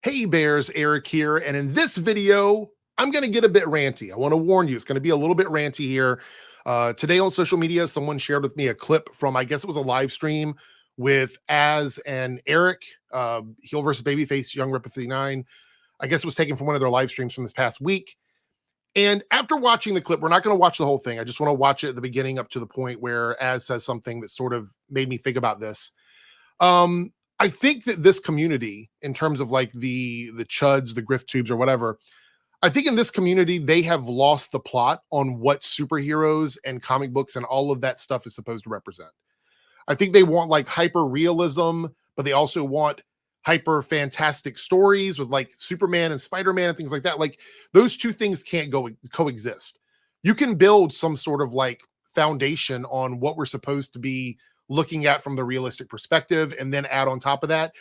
Hey Bears, Eric here, and in this video, I'm going to get a bit ranty. I want to warn you, it's going to be a little bit ranty here. Today on social media, someone shared with me a clip from, I guess it was a live stream with Az and Eric, heel versus babyface, Young Rip 59. I guess it was taken from one of their live streams from this past week. And after watching the clip, we're not going to watch the whole thing. I just want to watch it at the beginning up to the point where Az says something that sort of made me think about this. I think that this community, in terms of like the chuds, the grift tubes, or whatever, I think in this community they have lost the plot on what superheroes and comic books and all of that stuff is supposed to represent. I think they want like hyper realism, but they also want hyper fantastic stories with like Superman and Spider-Man and things like that. Like those two things can't go coexist. You can build some sort of like foundation on what we're supposed to be looking at from the realistic perspective and then add on top of that.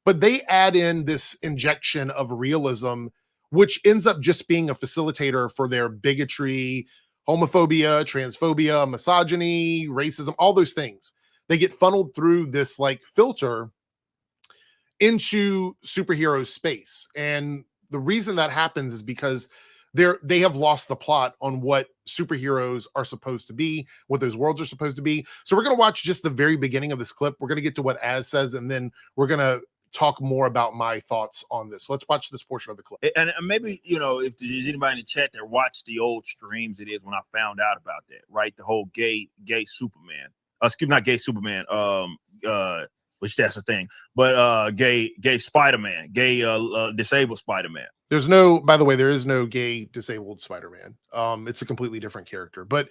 But they add in this injection of realism, which ends up just being a facilitator for their bigotry, homophobia, transphobia, misogyny, racism, all those things. They get funneled through this like filter into superhero space. And the reason that happens is because they have lost the plot on what superheroes are supposed to be, what those worlds are supposed to be. So we're going to watch just the very beginning of this clip. We're going to get to what Az says, and then we're going to talk more about my thoughts on this. Let's watch this portion of the clip. And maybe, you know, if there's anybody in the chat that watched the old streams, it is when I found out about that, right? The whole gay Superman. Not gay Superman, which that's the thing, but gay Spider-Man, disabled Spider-Man. There's no, by the way, there is no gay disabled Spider-Man. It's a completely different character. But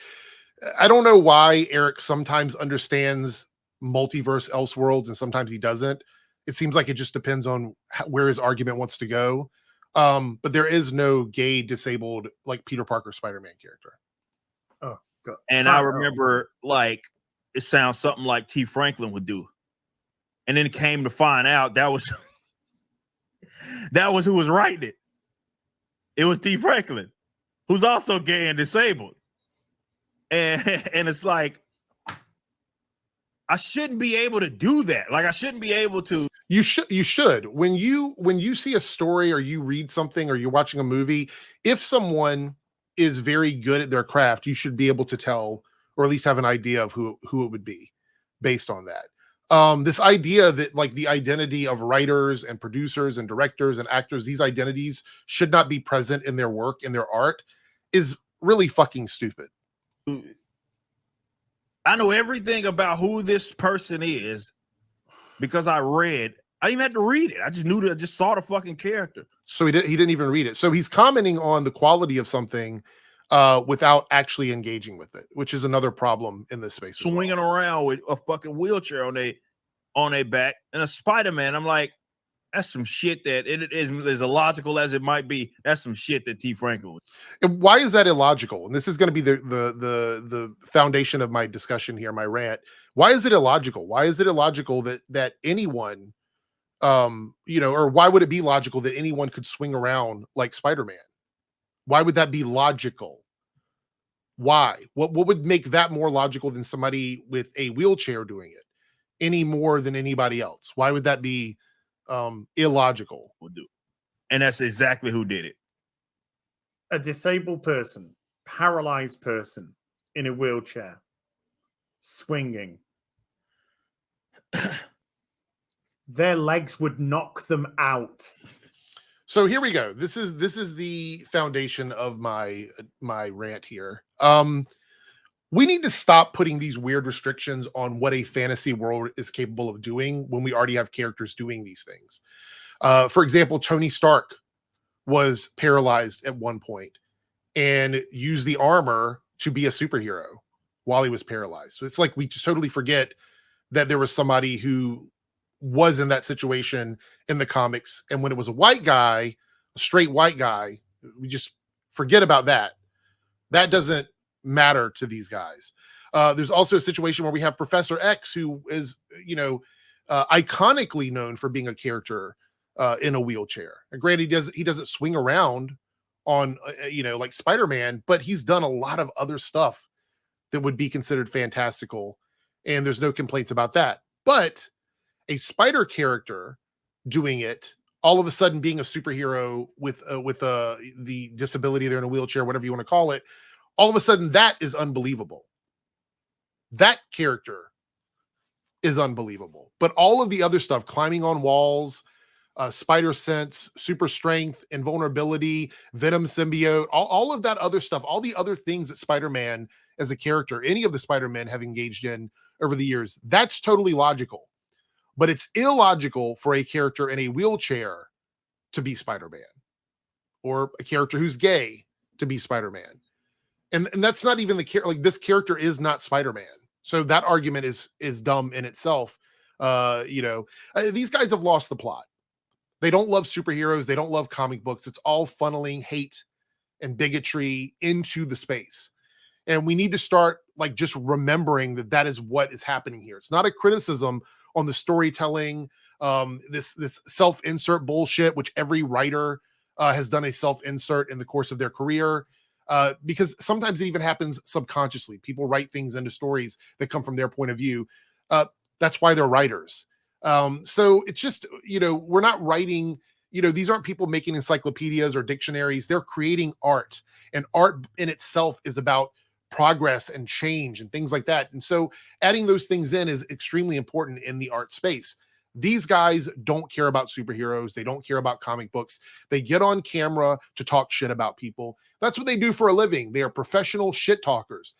I don't know why Eric sometimes understands multiverse Elseworlds and sometimes he doesn't. It seems like it just depends on where his argument wants to go. But there is no gay disabled like Peter Parker Spider-Man character. Oh, God. And I remember like it sounds something like T. Franklin would do. And then it came to find out that was who was writing it. It was T. Franklin, who's also gay and disabled. And it's like, I shouldn't be able to do that. Like I shouldn't be able to. You should. When you see a story or you read something or you're watching a movie, if someone is very good at their craft, you should be able to tell or at least have an idea of who it would be based on that. This idea that like the identity of writers and producers and directors and actors, these identities should not be present in their work, in their art, is really fucking stupid. I know everything about who this person is because I didn't even have to read it. I just knew that I just saw the fucking character. So he didn't even read it. So he's commenting on the quality of something without actually engaging with it, which is another problem in this space. Swinging around with a fucking wheelchair on their back and a Spider-Man. I'm like, that's some shit that it is as illogical as it might be. That's some shit that T. Franklin was. And why is that illogical? And this is going to be the foundation of my discussion here, my rant. Why is it illogical? Why is it illogical that anyone, or why would it be logical that anyone could swing around like Spider-Man? Why would that be logical? Why? What would make that more logical than somebody with a wheelchair doing it any more than anybody else? Why would that be illogical? And that's exactly who did it. A disabled person, paralyzed person in a wheelchair, swinging. Their legs would knock them out. So here we go. This is the foundation of my rant here. We need to stop putting these weird restrictions on what a fantasy world is capable of doing when we already have characters doing these things. For example, Tony Stark was paralyzed at one point and used the armor to be a superhero while he was paralyzed. So it's like we just totally forget that there was somebody who was in that situation in the comics. And when it was a white guy, a straight white guy, we just forget about that. That doesn't matter to these guys. There's also a situation where we have Professor X, who is, iconically known for being a character in a wheelchair. And granted, he doesn't swing around on, like Spider-Man, but he's done a lot of other stuff that would be considered fantastical. And there's no complaints about that. But a spider character doing it all of a sudden being a superhero with the disability, they're in a wheelchair, whatever you want to call it, all of a sudden that is unbelievable. That character is unbelievable. But all of the other stuff, climbing on walls, spider sense, super strength, invulnerability, venom symbiote, all of that other stuff, all the other things that Spider-Man as a character, any of the Spider-Men have engaged in over the years, that's totally logical. But it's illogical for a character in a wheelchair to be Spider-Man, or a character who's gay to be Spider-Man. And that's not even the character. Like, this character is not Spider-Man. So that argument is dumb in itself. These guys have lost the plot. They don't love superheroes. They don't love comic books. It's all funneling hate and bigotry into the space. And we need to start like just remembering that that is what is happening here. It's not a criticism on the storytelling, this self-insert bullshit, which every writer has done a self-insert in the course of their career. Because sometimes it even happens subconsciously. People write things into stories that come from their point of view. That's why they're writers. So it's just, we're not writing, these aren't people making encyclopedias or dictionaries. They're creating art, and art in itself is about progress and change and things like that. And so adding those things in is extremely important in the art space. These guys don't care about superheroes. They don't care about comic books. They get on camera to talk shit about people. That's what they do for a living. They are professional shit talkers.